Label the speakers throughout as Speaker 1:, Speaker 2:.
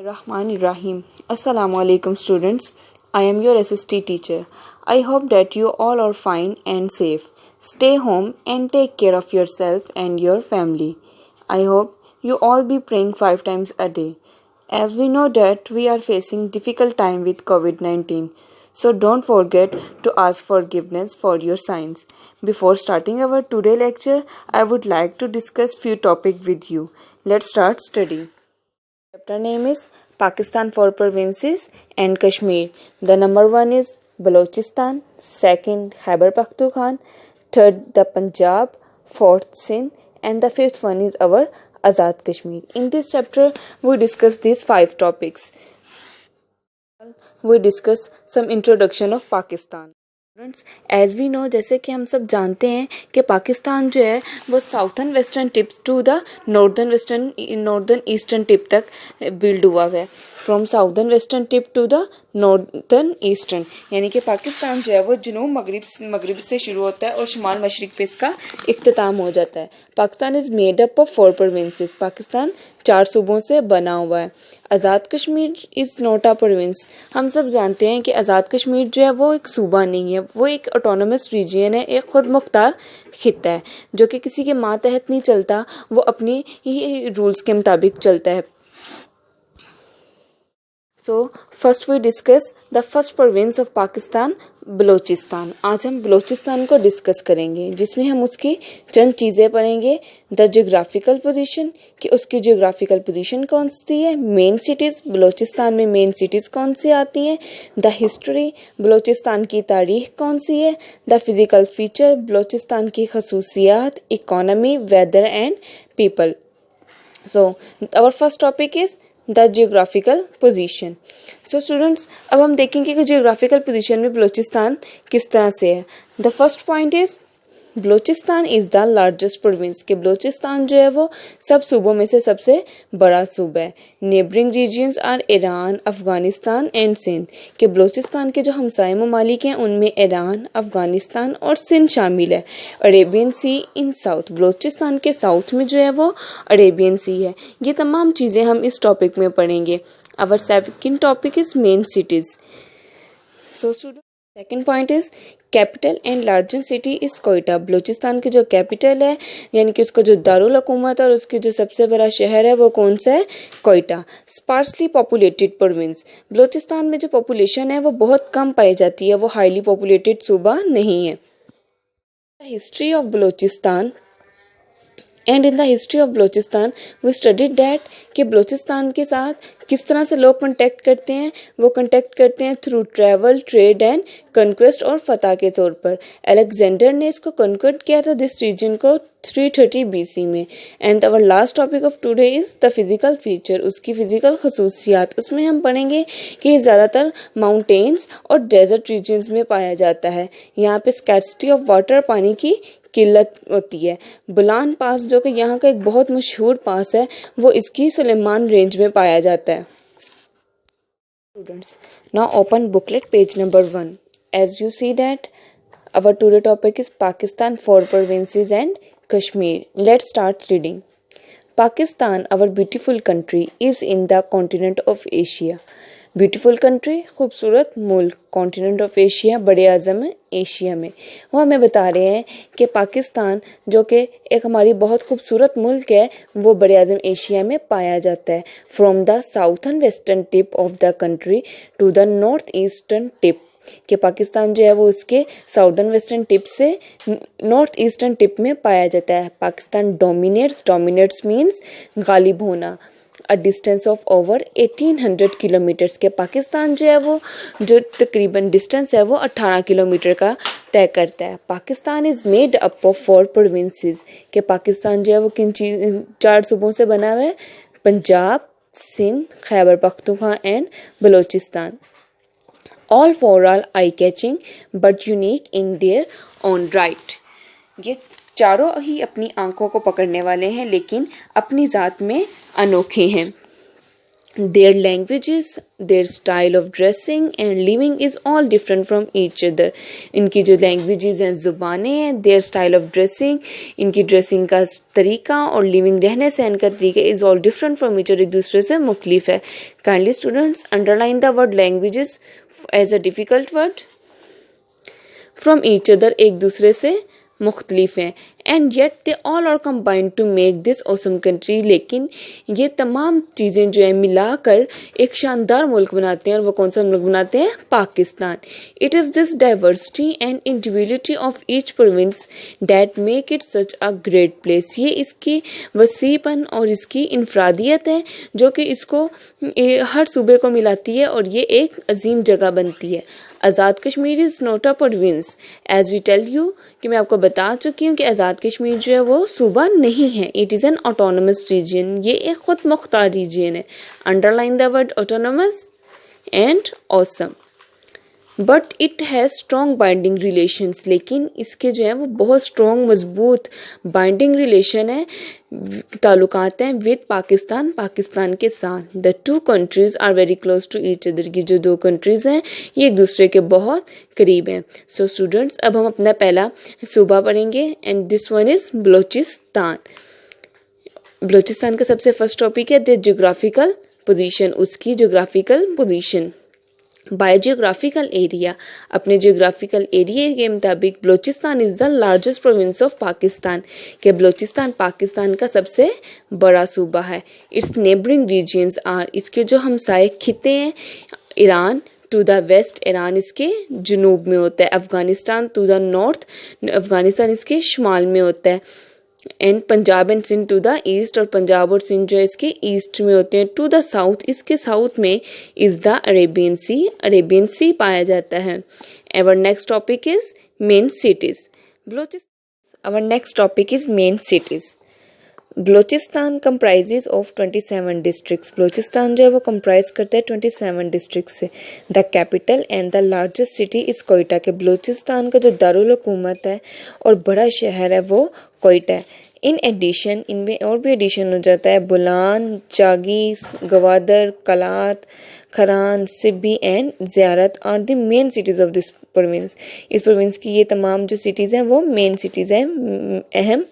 Speaker 1: Rahim. Assalamu alaikum students. I am your SST teacher. I hope that you all are fine and safe. Stay home and take care of yourself and your family. I hope you all be praying 5 times a day. As we know that we are facing difficult time with COVID-19. So don't forget to ask forgiveness for your sins. Before starting our today lecture, I would like to discuss few topics with you. Let's start studying. Chapter name is Pakistan for provinces and Kashmir. The number 1 is Balochistan, second Khyber Pakhtunkhwa, third the Punjab, fourth Sindh, and the fifth one is our Azad Kashmir. In this chapter, we discuss these 5 topics. We discuss some introduction of Pakistan. As we know, जैसे कि हम सब जानते हैं कि पाकिस्तान जो है वो southern western tip to the northern eastern tip तक बिल्ड हुआ है. From southern western tip to the northern eastern, यानी कि पाकिस्तान जो है वो जनूब मगरिब से शुरू होता है और शुमाल मशरिक पे इसका इख्तिताम हो जाता है. Pakistan is made up of 4 provinces. Pakistan 4 सूबों से बना हुआ है. Azad Kashmir is not a province. हम सब जानते हैं कि आज़ाद कश्मीर जो है वो एक सूबा नहीं है, वो एक ऑटोनोमस रीजन है, एक खुद मुख्तार खित्ता है जो कि किसी के मातहत नहीं चलता, वो अपनी ही रूल्स के मुताबिक चलता है. So first we discuss the first province of Pakistan, Balochistan. आज हम बलोचिस्तान को डिस्कस करेंगे, जिसमें हम उसकी चंद चीज़ें पढ़ेंगे. द जियोग्राफिकल पोजीशन, कि उसकी जियोग्राफिकल पोजीशन कौन सी है. मेन सिटीज़, बलोचिस्तान में मेन सिटीज़ कौन सी आती हैं. द हिस्ट्री, बलोचिस्तान की तारीख कौन सी है. द फिज़िकल फीचर, बलोचिस्तान की खसूसियात. Economy, weather and people. So our first topic is the geographical position. So students, अब हम देखेंगे कि जियोग्राफिकल पोजीशन में बलूचिस्तान किस तरह से है. The first point is Balochistan is the largest province. कि बलूचिस्तान जो है वो सब सूबों में से सबसे बड़ा सूबा है. Neighbouring regions are Iran, Afghanistan and Sindh. कि बलूचिस्तान के जो हमसाए ममालिक हैं उनमें ईरान, अफ़गानिस्तान और सिंध शामिल है. अरेबियन सी इन साउथ, बलूचिस्तान के साउथ में जो है वो अरेबियन सी है. ये तमाम चीज़ें हम इस टॉपिक में पढ़ेंगे. Our second topic is main cities. So student, second point is capital and largest city is Quetta. बलूचिस्तान की जो कैपिटल है, यानी कि उसका जो दारुल हुकूमत है और उसकी जो सबसे बड़ा शहर है वो कौन सा है, Quetta. Sparsely populated province. Balochistan में जो पॉपुलेशन है वो बहुत कम पाई जाती है, वो हाईली पॉपुलेटेड सूबा नहीं है. History of Balochistan. And in the history of Balochistan we studied that कि बलूचिस्तान के साथ किस तरह से लोग कांटेक्ट करते हैं. वो कांटेक्ट करते हैं through travel, trade and conquest और फतह के तौर पर. अलेक्जेंडर ने इसको कन्क्वेस्ट किया था दिस रीजन को 330 BC में. And our last topic of today is the physical feature, उसकी फ़िज़िकल खसूसियात. उसमें हम पढ़ेंगे कि ज़्यादातर माउंटेन्स और डेजर्ट रीजन्स में पाया जाता है. यहाँ पे स्कैर्सिटी ऑफ वाटर, पानी की किल्लत होती है. बुलान पास, जो कि यहाँ का एक बहुत मशहूर पास है, वो इसकी सुलेमान रेंज में पाया जाता है. Students, now open booklet page number 1. As you see that our today topic is Pakistan, 4 provinces and Kashmir. Let's start reading. Pakistan, our beautiful country, is in the continent of Asia. Beautiful country, खूबसूरत मुल्क, continent of Asia, बड़े आज़म Asia में. वो हमें बता रहे हैं कि पाकिस्तान जो कि एक हमारी बहुत खूबसूरत मुल्क है, वो बड़े आज़म एशिया में पाया जाता है. From the southern western tip of the country to the north eastern tip. कि पाकिस्तान जो है वो उसके साउदर्न वेस्टर्न टिप से नॉर्थ ईस्टर्न टिप में पाया जाता है. पाकिस्तान डोमिनेट्स मीन्स गालिब होना. A distance of over 1800 kilometres. के पाकिस्तान जो है वो जो तकरीबन डिस्टेंस है वो 18 किलोमीटर का तय करता है. Pakistan is made up of 4 provinces. के पाकिस्तान जो है वो किन 4 सूबों से बना हुआ है, Punjab, Sindh, Khyber Pakhtunkhwa and Balochistan. All 4 are eye-catching but unique in their own right. ये चारों ही अपनी आंखों को पकड़ने वाले हैं लेकिन अपनी ज़ात में अनोखे हैं. Their languages, their style of dressing and living is all different from each other. इनकी जो languages हैं, ज़ुबानें हैं, their style of dressing, इनकी dressing का तरीका और living रहने सहन का तरीका is all different from each other, एक दूसरे से मुख्तलिफ है. Kindly students underline the word languages as a difficult word. From each other, एक दूसरे से मुख्तलिफ हैं. And yet they all are combined to make this awesome country. लेकिन ये तमाम चीज़ें जो है मिलाकर एक शानदार मुल्क बनाते हैं. और वो कौन सा मुल्क बनाते हैं? Pakistan. It is this diversity and individuality of each province that make it such a great place. ये इसकी वसीपन और इसकी इनफरादियत है जो कि इसको हर सूबे को मिलाती है और ये एक अजीम जगह बनती है. Azad Kashmir is not a province. As we tell you कि मैं आपको बता चुकी हूँ कि आज़ाद कश्मीर जो है वो सूबा नहीं है. It is an autonomous region. ये एक ख़ुद मुख्तार रीजन है. Underline the word autonomous and awesome. But it has strong binding relations. लेकिन इसके जो है वो बहुत स्ट्रॉन्ग मजबूत बाइंडिंग रिलेशन है, ताल्लुकात हैं विद पाकिस्तान, पाकिस्तान के साथ. The two countries are very close to each other. की जो दो कंट्रीज़ हैं ये एक दूसरे के बहुत करीब हैं. सो स्टूडेंट्स, अब हम अपना पहला सूबा पढ़ेंगे and this one is Balochistan. Balochistan का सबसे फर्स्ट टॉपिक है द जोग्राफिकल पोजीशन. उसकी geographical position. By geographical area. अपने जियोग्राफिकल एरिया के मुताबिक Balochistan is the largest province of Pakistan. कि बलोचिस्तान पाकिस्तान का सबसे बड़ा सूबा है. Its neighbouring regions are. इसके जो हमसाए खिते हैं, Iran to the west, Iran इसके जनूब में होता है. Afghanistan to the north, Afghanistan इसके शुमाल में होता है. And Punjab and Sindh to the east, और पंजाब और सिंध जो है इसके ईस्ट में होते हैं. टू द साउथ, इसके साउथ में is the Arabian Sea, Arabian Sea पाया जाता है. Our next topic is main cities. Our next topic is main cities. Balochistan comprises of 27 districts. Balochistan जो है वो कंप्राइज करता है 27 डिस्ट्रिक्ट से. The capital and the largest city is Quetta. के बलोचिस्तान का जो दारुल हुकूमत है और बड़ा शहर है वो कोयटा है. इन एडिशन, इनमें और भी एडिशन हो जाता है बुलान, Chagai, Gwadar, Kalat, Kharan, Sibi and Ziarat are the main cities of this province. इस प्रोविंस की ये तमाम जो सिटीज़ हैं वो मेन सिटीज़ हैं, अहम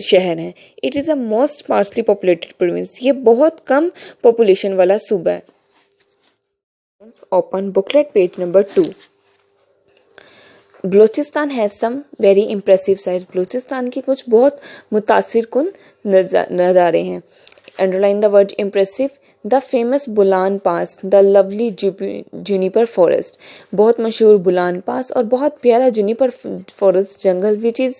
Speaker 1: शहर हैं. It is a most sparsely populated province. ये बहुत कम पॉपुलेशन वाला सूबा है. Open booklet page number 2. Balochistan has some very impressive sites. Balochistan की कुछ बहुत मुतासिर कुन नज़ारे हैं. Underline the word impressive. The famous Bolan pass, the lovely juniper forest. बहुत मशहूर बुलान पास और बहुत प्यारा जूनिपर फॉरेस्ट जंगल which is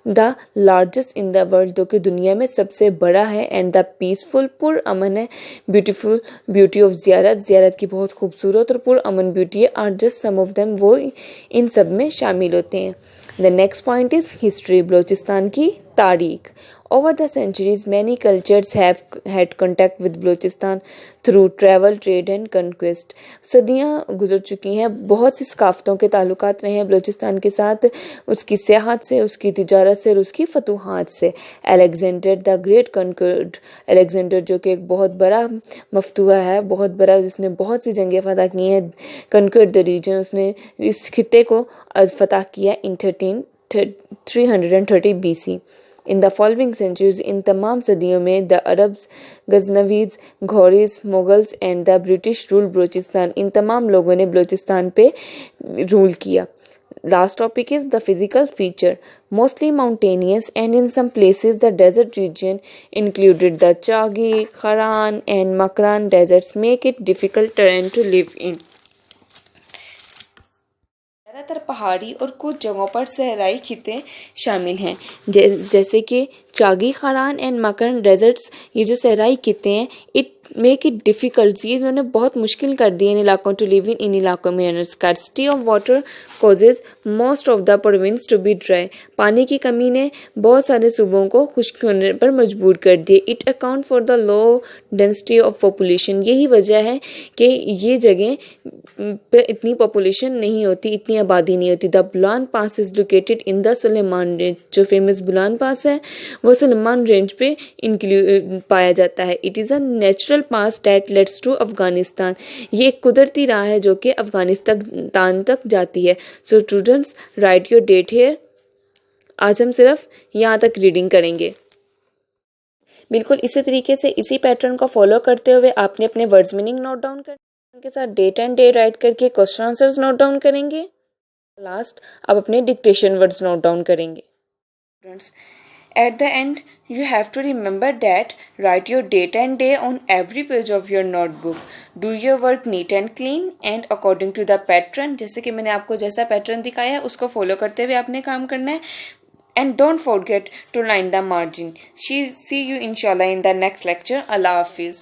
Speaker 1: the largest in the world, जो कि दुनिया में सबसे बड़ा है. एंड द पीसफुल, पुर अमन है. ब्यूटीफुल, ब्यूटी ऑफ ज़ियारत, ज़ियारत की बहुत खूबसूरत और पुर अमन ब्यूटी है. Are just some of them, वो इन सब में शामिल होते हैं. The next point is history. Balochistan की तारीख. Over the centuries, many cultures have had contact with Balochistan through travel, trade and conquest. सदियाँ गुजर चुकी हैं, बहुत सी सकाफ़तों के ताल्लुकात रहे हैं बलूचिस्तान के साथ, उसकी सियाहत से, उसकी तिजारत से और उसकी फतूहात से. Alexander the Great conquered. Alexander जो कि एक बहुत बड़ा मफतूहा है, बहुत बड़ा, जिसने बहुत सी जंगें फतह की हैं. कनकर्ड द रीजन, उसने इस खिते को फतह किया in 330 BC. In the following centuries, इन तमाम सदियों में the Arabs, Ghaznavis, Ghoris, Mughals and the British rule Balochistan. इन तमाम लोगों ने बलूचिस्तान पे रूल किया. Last topic is the physical feature. Mostly mountainous and in some places the desert region included the Chagi, Kharan and Makran deserts make it difficult terrain to live in. ज़्यादातर पहाड़ी और कुछ जगहों पर सहराई खिते शामिल हैं, जैसे कि चागी, खरान एंड मकरन डेजर्ट्स. ये जो सहराई खिते हैं, इट मेक इट डिफ़िकल्ट, ये इन्होंने बहुत मुश्किल कर दी इन इलाकों टू लिव इन इलाकों में. Scarcity of water causes most of the province to be dry. पानी की कमी ने बहुत सारे सूबों को खुश्क होने पर मजबूर कर दिए. It account for the low density of population. यही वजह है कि ये जगह पे इतनी पॉपुलेशन नहीं होती, इतनी आबादी नहीं होती. The Bolan pass is located in the Sulaiman range. जो फेमस बुलान पास है वो वो सलमान रेंज पे पाया जाता है। It is a natural pass that leads to Afghanistan. ये एक कुदरती राह है जो कि अफगानिस्तान तक जाती है। So students write your date here. आज हम सिर्फ यहाँ तक रीडिंग करेंगे। बिल्कुल इसी तरीके से इसी पैटर्न को फॉलो करते हुए आपने अपने वर्ड्स मीनिंग नोट डाउन कर के साथ डेट एंड डे राइट करके क्वेश्चन आंसर्स नोट डाउन करेंगे। लास्ट आप अपने डिक्टेशन वर्ड्स नोट डाउन करेंगे। Students at the end you have to remember that write your date and day on every page of your notebook. Do your work neat and clean and according to the pattern। जैसे कि मैंने आपको जैसा pattern दिखाया है उसको follow करते हुए आपने काम करना है। And don't forget to line the margin। See you inshallah in the next lecture। Allah Hafiz।